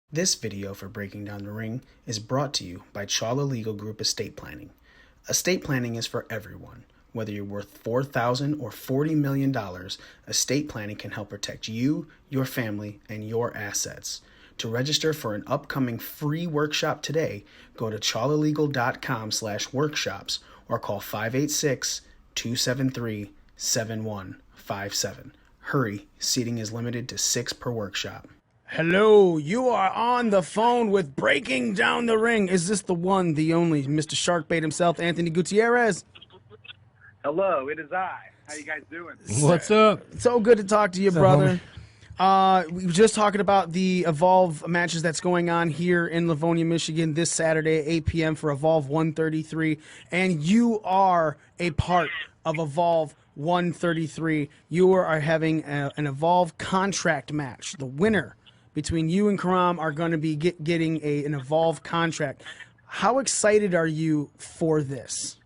This video for Breaking Down the Ring is brought to you by Chawla Legal Group Estate Planning. Estate planning is for everyone. Whether you're worth $4,000 or $40 million, estate planning can help protect you, your family, and your assets. To register for an upcoming free workshop today, go to chawlalegal.com/workshops or call 586-273-7157. Hurry, seating is limited to 6 per workshop. Hello, you are on the phone with Breaking Down the Ring. Is this the one, the only, Mr. Sharkbait himself, Anthony Gutierrez? Hello, it is I. How you guys doing? What's up? So good to talk to you, brother. We were just talking about the Evolve matches that's going on here in Livonia, Michigan this Saturday at 8 p.m. for Evolve 133, and you are a part of Evolve 133. You are having an Evolve contract match. The winner between you and Karam are going to be getting an Evolve contract. How excited are you for this?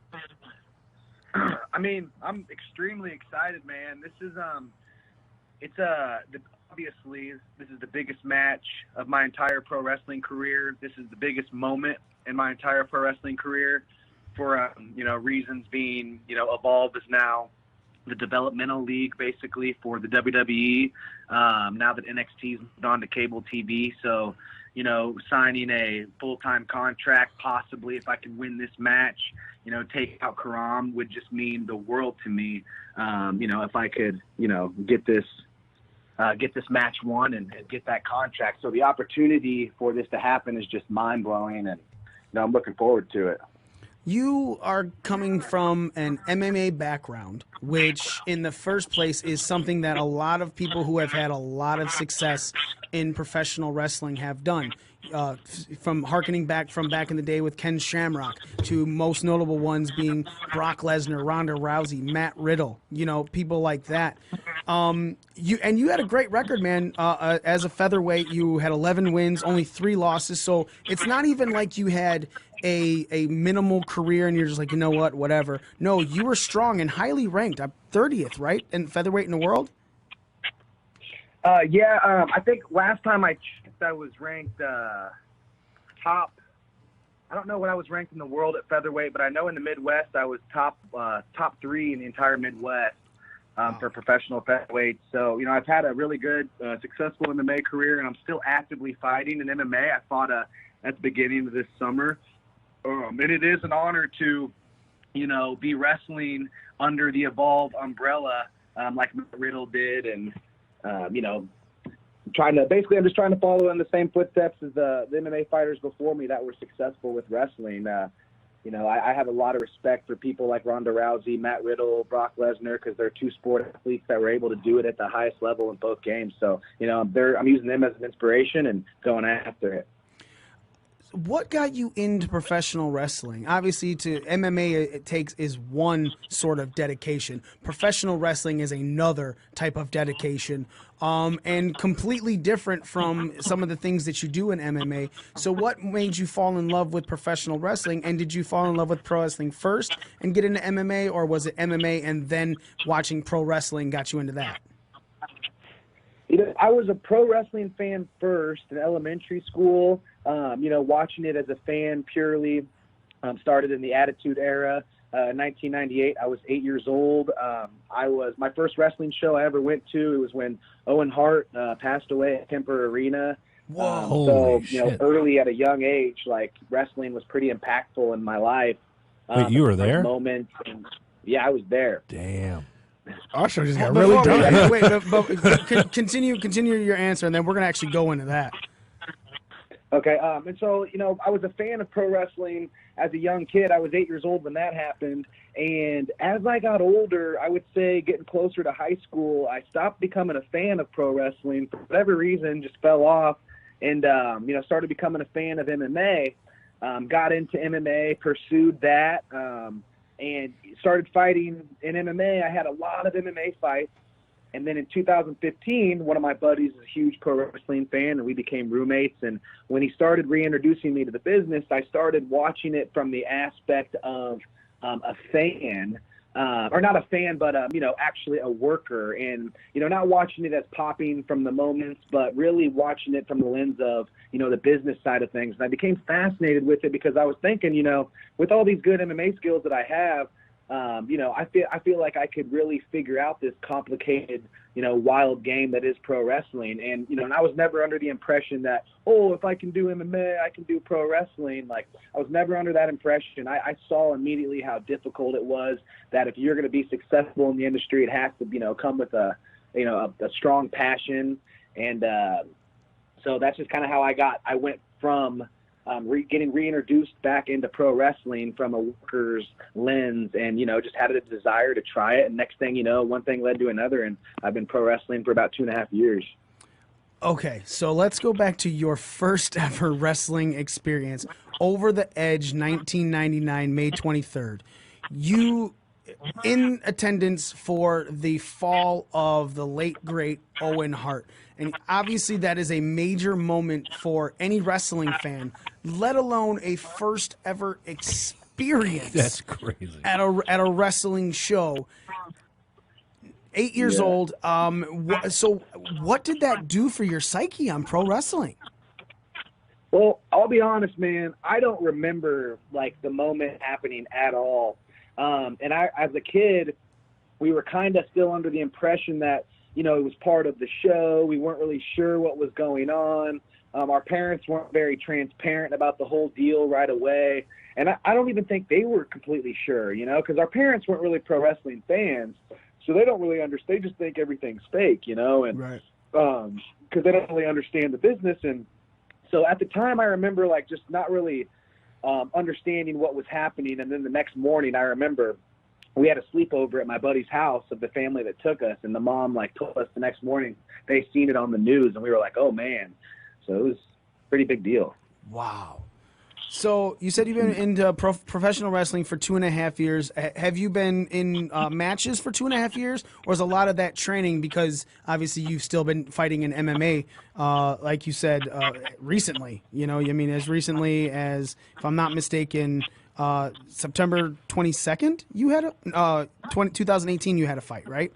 I mean, I'm extremely excited, man. This is obviously this is the biggest match of my entire pro wrestling career. This is the biggest moment in my entire pro wrestling career for reasons being, Evolve is now the developmental league basically for the WWE. Now that NXT's moved on to cable TV, so signing a full-time contract, possibly if I can win this match, take out Karam would just mean the world to me. If I could, get this match won and get that contract. So the opportunity for this to happen is just mind-blowing, and I'm looking forward to it. You are coming from an MMA background, which in the first place is something that a lot of people who have had a lot of success in professional wrestling have done. From hearkening back back in the day with Ken Shamrock to most notable ones being Brock Lesnar, Ronda Rousey, Matt Riddle, people like that. You had a great record, man. As a featherweight, you had 11 wins, only 3 losses. So it's not even like you had a minimal career and you're just like, whatever. No, you were strong and highly ranked. 30th, right, in featherweight in the world? I think last time I checked, I was ranked top. I don't know what I was ranked in the world at featherweight, but I know in the Midwest I was top 3 in the entire Midwest for professional featherweight. So, I've had a really good, successful MMA career, and I'm still actively fighting in MMA. I fought at the beginning of this summer. And it is an honor to, be wrestling under the Evolve umbrella like Matt Riddle did, and I'm just trying to follow in the same footsteps as the MMA fighters before me that were successful with wrestling. I have a lot of respect for people like Ronda Rousey, Matt Riddle, Brock Lesnar, because they're 2 sport athletes that were able to do it at the highest level in both games. So, I'm using them as an inspiration and going after it. What got you into professional wrestling? Obviously, to MMA, is one sort of dedication. Professional wrestling is another type of dedication, and completely different from some of the things that you do in MMA. So what made you fall in love with professional wrestling, and did you fall in love with pro wrestling first and get into MMA, or was it MMA and then watching pro wrestling got you into that? I was a pro wrestling fan first in elementary school, watching it as a fan purely. Started in the Attitude Era. In 1998, I was 8 years old. My first wrestling show I ever went to, it was when Owen Hart passed away at Kemper Arena. Whoa! Early at a young age, like, wrestling was pretty impactful in my life. Wait, you were there? Moments, and, yeah, I was there. Damn. Our show just got really done. Wait, continue your answer, and then we're going to actually go into that. Okay, and so, I was a fan of pro wrestling as a young kid. I was 8 years old when that happened, and as I got older, I would say getting closer to high school, I stopped becoming a fan of pro wrestling. For whatever reason, just fell off, and, started becoming a fan of MMA. Got into MMA, pursued that, and started fighting in MMA. I had a lot of MMA fights. And then in 2015, one of my buddies is a huge pro wrestling fan, and we became roommates. And when he started reintroducing me to the business, I started watching it from the aspect of a fan or not a fan, but, actually a worker, and, not watching it as popping from the moments, but really watching it from the lens of, the business side of things. And I became fascinated with it because I was thinking, with all these good MMA skills that I have, I feel like I could really figure out this complicated, wild game that is pro wrestling. And, and I was never under the impression that, if I can do MMA, I can do pro wrestling. Like, I was never under that impression. I saw immediately how difficult it was, that if you're going to be successful in the industry, it has to, come with a strong passion. And so that's just kind of how I went from getting reintroduced back into pro wrestling from a worker's lens, and, just had a desire to try it. And next thing you know, one thing led to another, and I've been pro wrestling for about 2.5 years. Okay, so let's go back to your first ever wrestling experience. Over the Edge, 1999, May 23rd. You in attendance for the fall of the late, great Owen Hart. And obviously that is a major moment for any wrestling fan, let alone a first ever experience. That's crazy. At a wrestling show. 8 years old. So what did that do for your psyche on pro wrestling? Well, I'll be honest, man. I don't remember, the moment happening at all. And I, as a kid, we were kind of still under the impression that, it was part of the show. We weren't really sure what was going on. Our parents weren't very transparent about the whole deal right away. And I don't even think they were completely sure, because our parents weren't really pro wrestling fans. So they don't really understand. They just think everything's fake, and right. Because they don't really understand the business. And so at the time, I remember just not really understanding what was happening. And then the next morning, I remember we had a sleepover at my buddy's house of the family that took us, and the mom told us the next morning they seen it on the news, and we were like, oh man. So it was a pretty big deal. Wow. So you said you've been into professional wrestling for 2.5 years. Have you been in matches for 2.5 years, or is a lot of that training, because obviously you've still been fighting in MMA, like you said, recently? As recently as, if I'm not mistaken, September 22nd, you had 2018, you had a fight, right?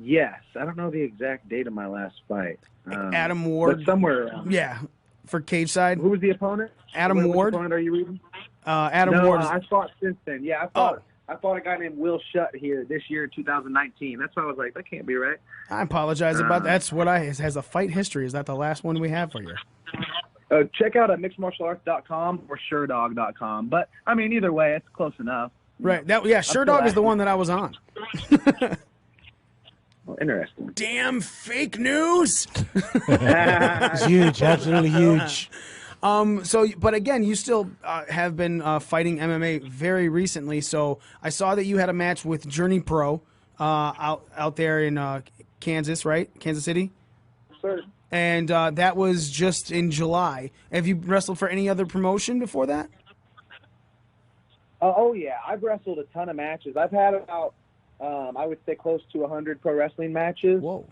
Yes. I don't know the exact date of my last fight. Adam Ward. But somewhere around. Yeah. For cage side. Who was the opponent? Adam Ward. Which opponent are you reading? Adam Ward. I fought since then. Yeah, I fought a guy named Will Shutt here this year in 2019. That's why I was like, that can't be right. I apologize about that. That's what has a fight history. Is that the last one we have for you? Check out mixedmartialarts.com or SureDog.com. But, either way, it's close enough. Right. SureDog is the one that I was on. Well, interesting. Damn fake news. It's huge, absolutely huge. But again, you still have been fighting MMA very recently. So I saw that you had a match with Journey Pro out there in Kansas, right? Kansas City? Sir. And that was just in July. Have you wrestled for any other promotion before that? Oh, yeah. I've wrestled a ton of matches. I've had about, I would say, close to 100 pro wrestling matches. Whoa.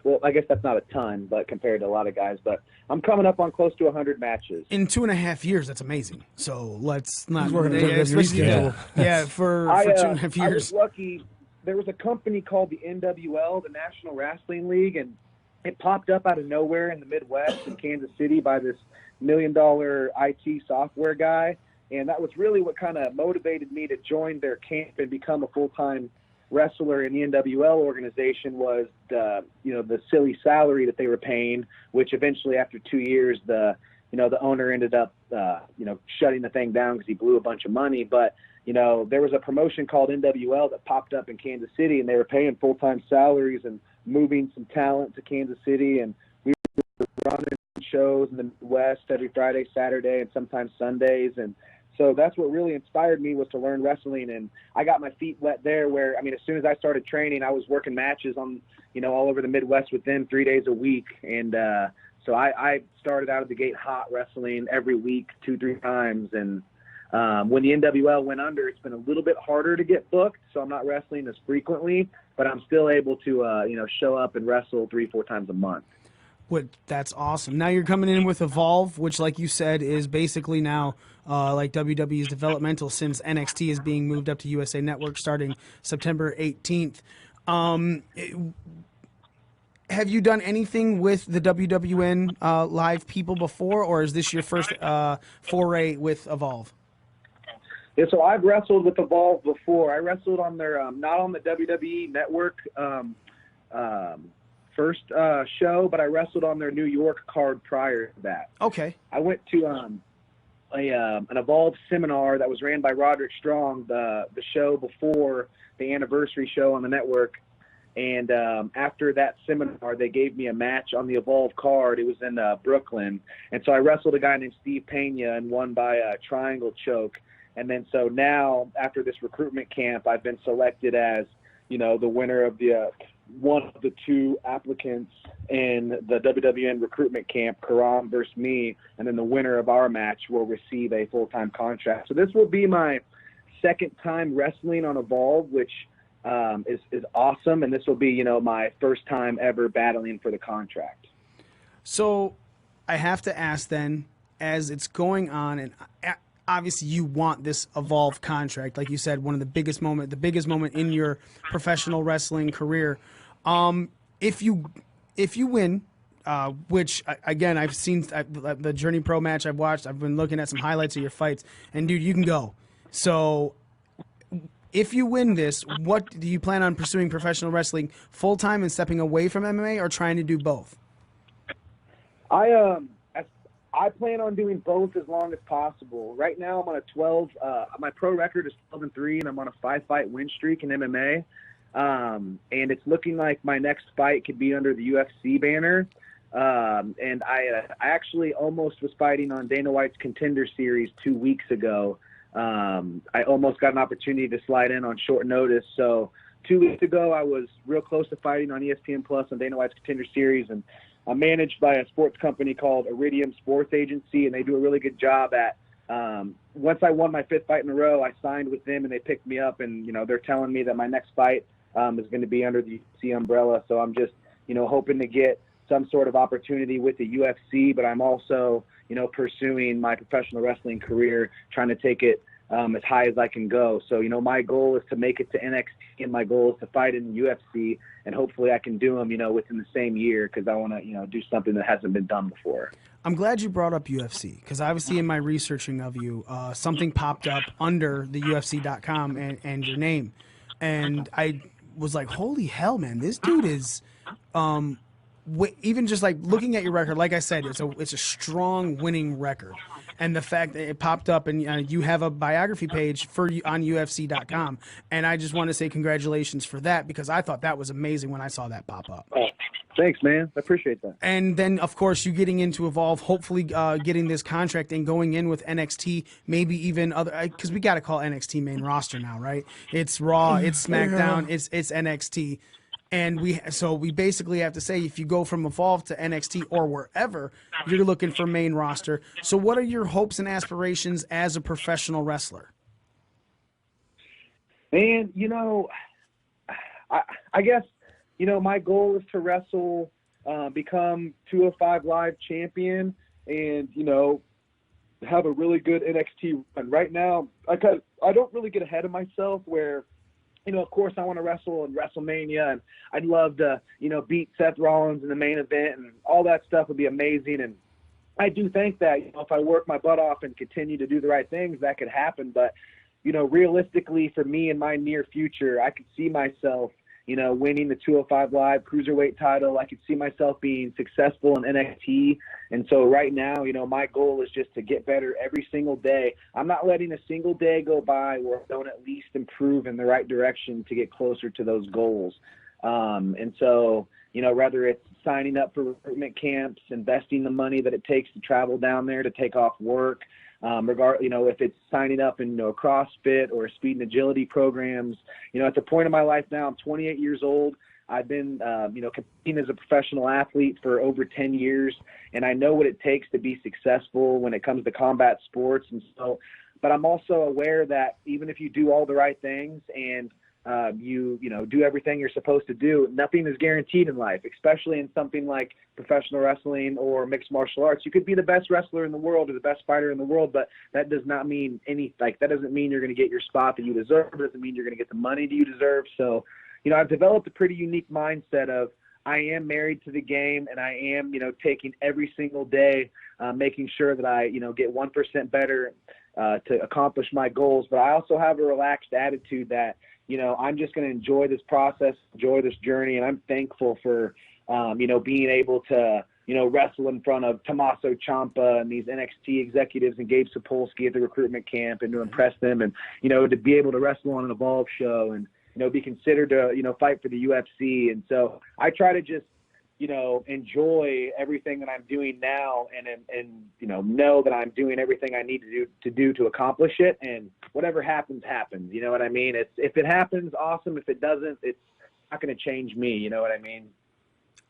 Well, I guess that's not a ton, but compared to a lot of guys. But I'm coming up on close to 100 matches. In 2.5 years, that's amazing. So let's not... He's working a schedule. Yeah, for 2.5 years. I was lucky. There was a company called the NWL, the National Wrestling League, and it popped up out of nowhere in the Midwest in Kansas City by this $1 million IT software guy. And that was really what kind of motivated me to join their camp and become a full-time wrestler in the NWL organization, was the silly salary that they were paying, which eventually after 2 years, the owner ended up, shutting the thing down because he blew a bunch of money. But, there was a promotion called NWL that popped up in Kansas City, and they were paying full-time salaries and moving some talent to Kansas City. And we were running shows in the Midwest every Friday, Saturday, and sometimes Sundays. And so that's what really inspired me, was to learn wrestling. And I got my feet wet there, where, as soon as I started training, I was working matches on, all over the Midwest with them 3 days a week. And so I started out of the gate hot, wrestling every week, 2-3 times. And when the NWL went under, it's been a little bit harder to get booked, so I'm not wrestling as frequently, but I'm still able to, show up and wrestle 3-4 times a month. That's awesome. Now you're coming in with Evolve, which, like you said, is basically now like WWE's developmental, since NXT is being moved up to USA Network starting September 18th. Have you done anything with the WWN live people before, or is this your first foray with Evolve? Yeah, so I've wrestled with Evolve before. I wrestled on their not on the WWE Network first show, but I wrestled on their New York card prior to that. Okay. I went to an Evolve seminar that was ran by Roderick Strong, the show before the anniversary show on the network. And after that seminar, they gave me a match on the Evolve card. It was in Brooklyn. And so I wrestled a guy named Steve Pena and won by a triangle choke. And then so now, after this recruitment camp, I've been selected as, the winner of the one of the two applicants in the WWN recruitment camp, Karam versus me, and then the winner of our match will receive a full-time contract. So this will be my second time wrestling on Evolve, which is awesome, and this will be, my first time ever battling for the contract. So I have to ask then, as it's going on, and obviously you want this Evolve contract, like you said, the biggest moment in your professional wrestling career. If you win, which again, I've seen the Journey Pro match I've watched, I've been looking at some highlights of your fights, and dude, you can go. So if you win this, what do you plan on pursuing professional wrestling full time and stepping away from MMA, or trying to do both? I plan on doing both as long as possible. Right now I'm on a 12. My pro record is 12-3, and I'm on a 5-fight win streak in MMA. And it's looking like my next fight could be under the UFC banner. And I actually almost was fighting on Dana White's Contender Series 2 weeks ago. I almost got an opportunity to slide in on short notice. So 2 weeks ago, I was real close to fighting on ESPN Plus on Dana White's Contender Series, and I'm managed by a sports company called Iridium Sports Agency, and they do a really good job at once I won my 5th fight in a row, I signed with them, and they picked me up, and, they're telling me that my next fight is going to be under the UFC umbrella. So I'm just, hoping to get some sort of opportunity with the UFC, but I'm also, pursuing my professional wrestling career, trying to take it as high as I can go. So, my goal is to make it to NXT, and my goal is to fight in the UFC, and hopefully I can do them, within the same year, because I want to, do something that hasn't been done before. I'm glad you brought up UFC, because obviously in my researching of you, something popped up under the UFC.com and your name. And I was like, holy hell, man, this dude is even just like looking at your record, like I said, it's a strong winning record. And the fact that it popped up, and you have a biography page on UFC.com, and I just want to say congratulations for that, because I thought that was amazing when I saw that pop up. Oh, thanks, man. I appreciate that. And then, of course, you getting into Evolve, hopefully getting this contract and going in with NXT, maybe even other, because we got to call NXT main roster now, right? It's Raw, it's SmackDown, it's NXT. And we basically have to say, if you go from Evolve to NXT or wherever, you're looking for main roster. So what are your hopes and aspirations as a professional wrestler? Man, I guess, my goal is to wrestle, become 205 Live champion, and, have a really good NXT run. Right now, I don't really get ahead of myself where, of course I want to wrestle in WrestleMania, and I'd love to, beat Seth Rollins in the main event, and all that stuff would be amazing. And I do think that, if I work my butt off and continue to do the right things, that could happen. But, realistically for me in my near future, I could see myself, winning the 205 Live Cruiserweight title. I could see myself being successful in NXT. And so right now, my goal is just to get better every single day. I'm not letting a single day go by where I don't at least improve in the right direction to get closer to those goals. And so, whether it's signing up for recruitment camps, investing the money that it takes to travel down there to take off work, if it's signing up in, CrossFit or speed and agility programs, at the point of my life now, I'm 28 years old. I've been, competing as a professional athlete for over 10 years, and I know what it takes to be successful when it comes to combat sports. And so, but I'm also aware that even if you do all the right things and, you do everything you're supposed to do. Nothing is guaranteed in life, especially in something like professional wrestling or mixed martial arts. You could be the best wrestler in the world or the best fighter in the world, but that does not mean that doesn't mean you're going to get your spot that you deserve. It doesn't mean you're going to get the money that you deserve. So, I've developed a pretty unique mindset of I am married to the game, and I am, taking every single day, making sure that I, get 1% better to accomplish my goals. But I also have a relaxed attitude that, I'm just going to enjoy this process, enjoy this journey. And I'm thankful for, being able to, wrestle in front of Tommaso Ciampa and these NXT executives and Gabe Sapolsky at the recruitment camp and to impress them and, to be able to wrestle on an Evolve show and, be considered to, fight for the UFC. And so I try to just, enjoy everything that I'm doing now and know that I'm doing everything I need to do to accomplish it. And whatever happens, happens. You know what I mean? If it happens, awesome. If it doesn't, it's not going to change me. You know what I mean?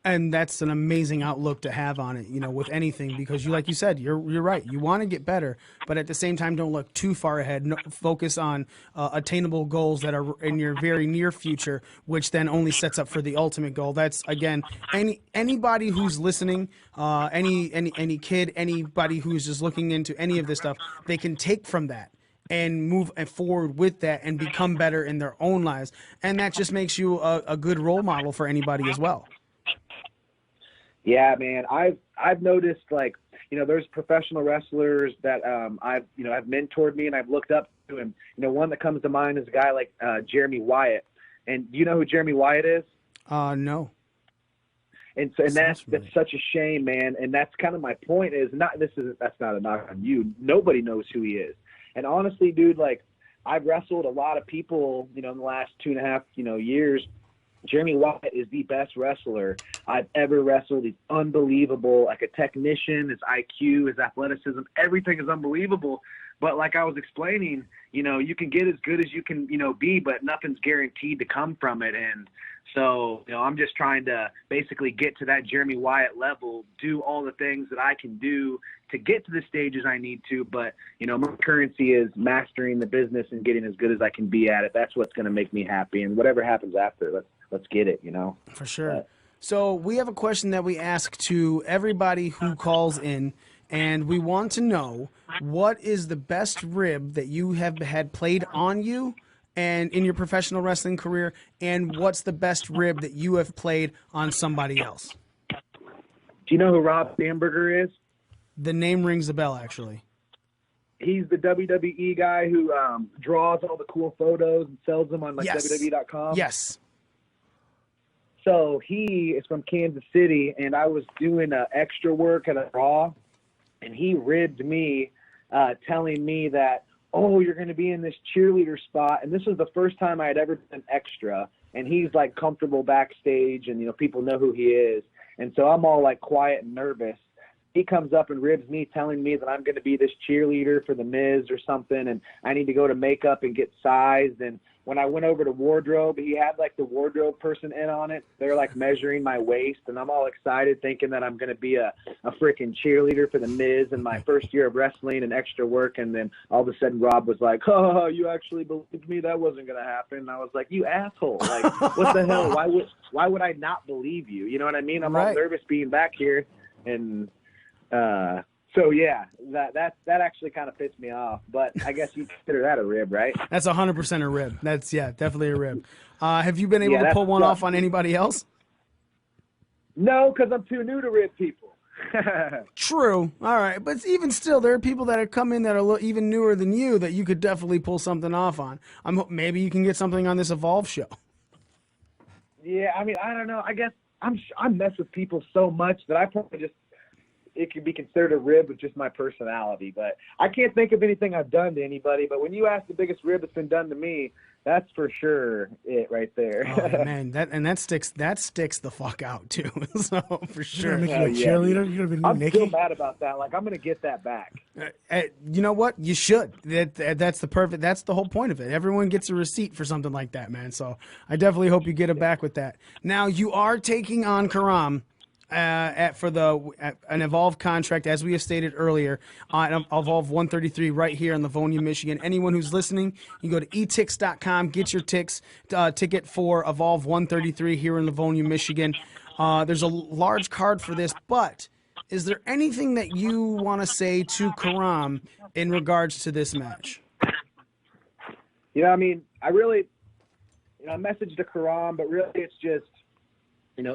And that's an amazing outlook to have on it, with anything, because like you said, you're right. You want to get better, but at the same time, don't look too far ahead. No, focus on attainable goals that are in your very near future, which then only sets up for the ultimate goal. That's, again, anybody who's listening, any kid, anybody who's just looking into any of this stuff, they can take from that and move forward with that and become better in their own lives. And that just makes you a good role model for anybody as well. Yeah, man. I've noticed, there's professional wrestlers that I've mentored me and I've looked up to him. One that comes to mind is a guy like Jeremy Wyatt. And do you know who Jeremy Wyatt is? No. And that's such a shame, man. And that's kind of my point is that's not a knock on you. Nobody knows who he is. And honestly, dude, I've wrestled a lot of people, in the last 2.5, years. Jeremy Wyatt is the best wrestler I've ever wrestled. He's unbelievable, like a technician, his IQ, his athleticism, everything is unbelievable. But like I was explaining, you can get as good as you can, be, but nothing's guaranteed to come from it. And so, I'm just trying to basically get to that Jeremy Wyatt level, do all the things that I can do to get to the stages I need to. But, my currency is mastering the business and getting as good as I can be at it. That's what's going to make me happy. And whatever happens after, let's get it, For sure. So we have a question that we ask to everybody who calls in, and we want to know, what is the best rib that you have had played on you and in your professional wrestling career, and what's the best rib that you have played on somebody else? Do you know who Rob Sandberger is? The name rings a bell, actually. He's the WWE guy who draws all the cool photos and sells them on WWE.com. Yes. So he is from Kansas City, and I was doing extra work at a Raw, and he ribbed me, telling me that, oh, you're going to be in this cheerleader spot. And this was the first time I had ever done extra, and he's comfortable backstage, and people know who he is. And so I'm all quiet and nervous. He comes up and ribs me, telling me that I'm going to be this cheerleader for the Miz or something, and I need to go to makeup and get sized. And when I went over to wardrobe, he had the wardrobe person in on it. They're measuring my waist, and I'm all excited thinking that I'm going to be a freaking cheerleader for the Miz in my first year of wrestling and extra work. And then all of a sudden Rob was like, oh, you actually believed me? That wasn't going to happen. And I was like, you asshole. What the hell? Why would I not believe you? You know what I mean? I'm all nervous being back here. And, so yeah, that actually kind of pissed me off, but I guess you consider that a rib, right? That's 100% a rib. That's definitely a rib. Have you been able to pull one off on anybody else? No, because I'm too new to rib people. True. All right, but even still, there are people that have come in that are even newer than you that you could definitely pull something off on. Maybe you can get something on this Evolve show. Yeah, I mean, I don't know. I guess I mess with people so much that I probably just. It could be considered a rib with just my personality, but I can't think of anything I've done to anybody. But when you ask the biggest rib that's been done to me, that's for sure it right there. Oh, man, that sticks the fuck out too. So for sure. You're gonna make you a cheerleader. You're gonna be I'm Nikki. still mad about that. I'm gonna get that back. You know what? You should. That's the whole point of it. Everyone gets a receipt for something like that, man. So I definitely hope you get it back with that. Now you are taking on Karam for an Evolve contract, as we have stated earlier, on Evolve 133 right here in Livonia, Michigan. Anyone who's listening, you go to etix.com, get your ticket for Evolve 133 here in Livonia, Michigan. There's a large card for this, but is there anything that you want to say to Karam in regards to this match? Yeah, I mean, I really, a message to Karam, but really it's just,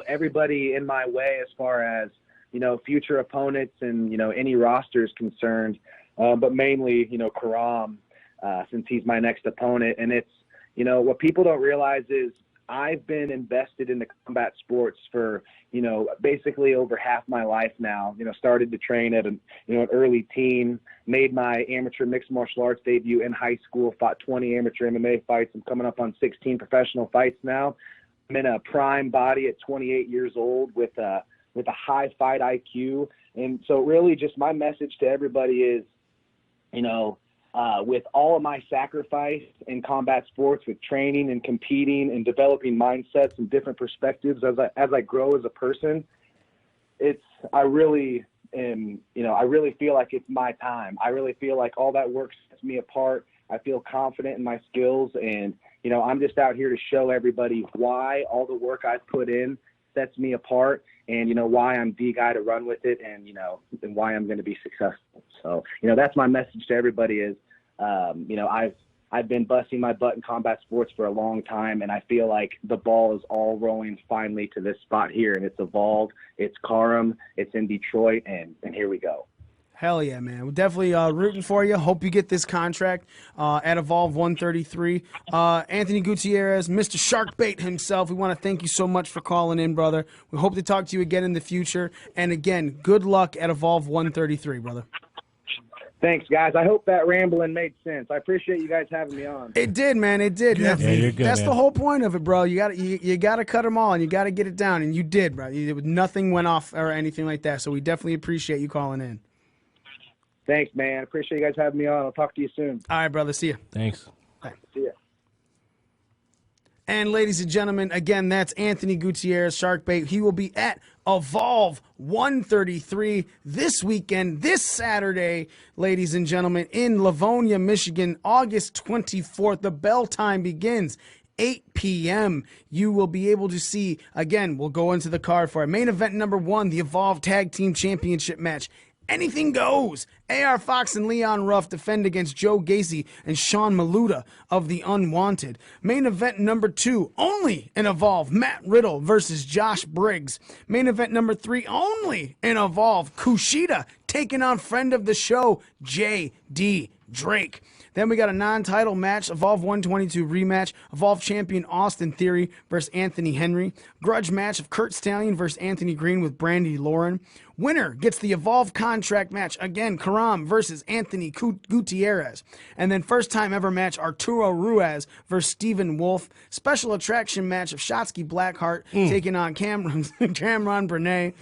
everybody in my way as far as, future opponents and, any roster is concerned. But mainly, Karam, since he's my next opponent. And it's, what people don't realize is I've been invested in the combat sports for, basically over half my life now. Started to train at an early teen, made my amateur mixed martial arts debut in high school, fought 20 amateur MMA fights. I'm coming up on 16 professional fights now. I'm in a prime body at 28 years old with a high fight IQ. And so really just my message to everybody is, with all of my sacrifice in combat sports, with training and competing and developing mindsets and different perspectives as I grow as a person, I really feel like it's my time. I really feel like all that work sets me apart. I feel confident in my skills, and I'm just out here to show everybody why all the work I've put in sets me apart, and why I'm the guy to run with it, and and why I'm going to be successful. So that's my message to everybody is I've been busting my butt in combat sports for a long time, and I feel like the ball is all rolling finally to this spot here, and it's Evolve, it's Karam, it's in Detroit, and here we go. Hell yeah, man. We're definitely rooting for you. Hope you get this contract at Evolve 133. Anthony Gutierrez, Mr. Sharkbait himself, we want to thank you so much for calling in, brother. We hope to talk to you again in the future. And again, good luck at Evolve 133, brother. Thanks, guys. I hope that rambling made sense. I appreciate you guys having me on. It did, man. It did. Yeah, you're good, That's man. the whole point of it, bro. You got to cut them all, and you got to get it down, and you did, bro. Nothing went off or anything like that. So we definitely appreciate you calling in. Thanks, man. Appreciate you guys having me on. I'll talk to you soon. All right, brother. See you. Thanks. Bye. See ya. And ladies and gentlemen, again, that's Anthony Gutierrez, Sharkbait. He will be at Evolve 133 this weekend, this Saturday, ladies and gentlemen, in Livonia, Michigan, August 24th. The bell time begins 8 p.m. You will be able to see, again, we'll go into the card for our main event number 1, the Evolve Tag Team Championship match. Anything goes. A.R. Fox and Leon Ruff defend against Joe Gacy and Sean Maluda of the Unwanted. Main event number 2, only in Evolve, Matt Riddle versus Josh Briggs. Main event number 3, only in Evolve, Kushida taking on friend of the show, J.D. Drake. Then we got a non-title match, Evolve 122 rematch, Evolve champion Austin Theory versus Anthony Henry. Grudge match of Kurt Stallion versus Anthony Green with Brandy Lauren. Winner gets the Evolve contract match, again, Karam versus Anthony Gutierrez. And then first time ever match, Arturo Ruiz versus Stephen Wolf. Special attraction match of Shotsky Blackheart taking on Cameron Burnett.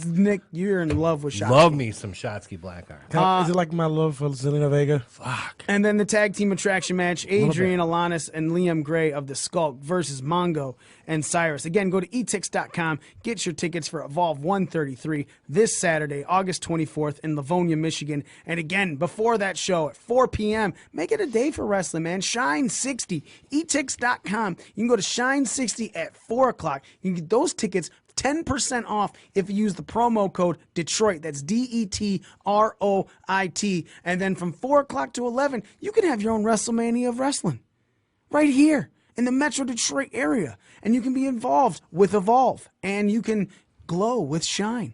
Nick, you're in love with Shotsky. Love me some Shotsky Blackheart. Is it like my love for Zelina Vega? Fuck. And then the tag team attraction match, Adrian Alanis and Liam Gray of the Skulk versus Mongo and Cyrus. Again, go to etix.com, get your tickets for Evolve 133 this Saturday, August 24th in Livonia, Michigan. And again, before that show at 4 p.m., make it a day for wrestling, man. Shine 60, etix.com. You can go to Shine 60 at 4 o'clock. You can get those tickets 10% off if you use the promo code Detroit. That's DETROIT. And then from 4 o'clock to 11, you can have your own WrestleMania of wrestling right here in the Metro Detroit area. And you can be involved with Evolve. And you can glow with Shine.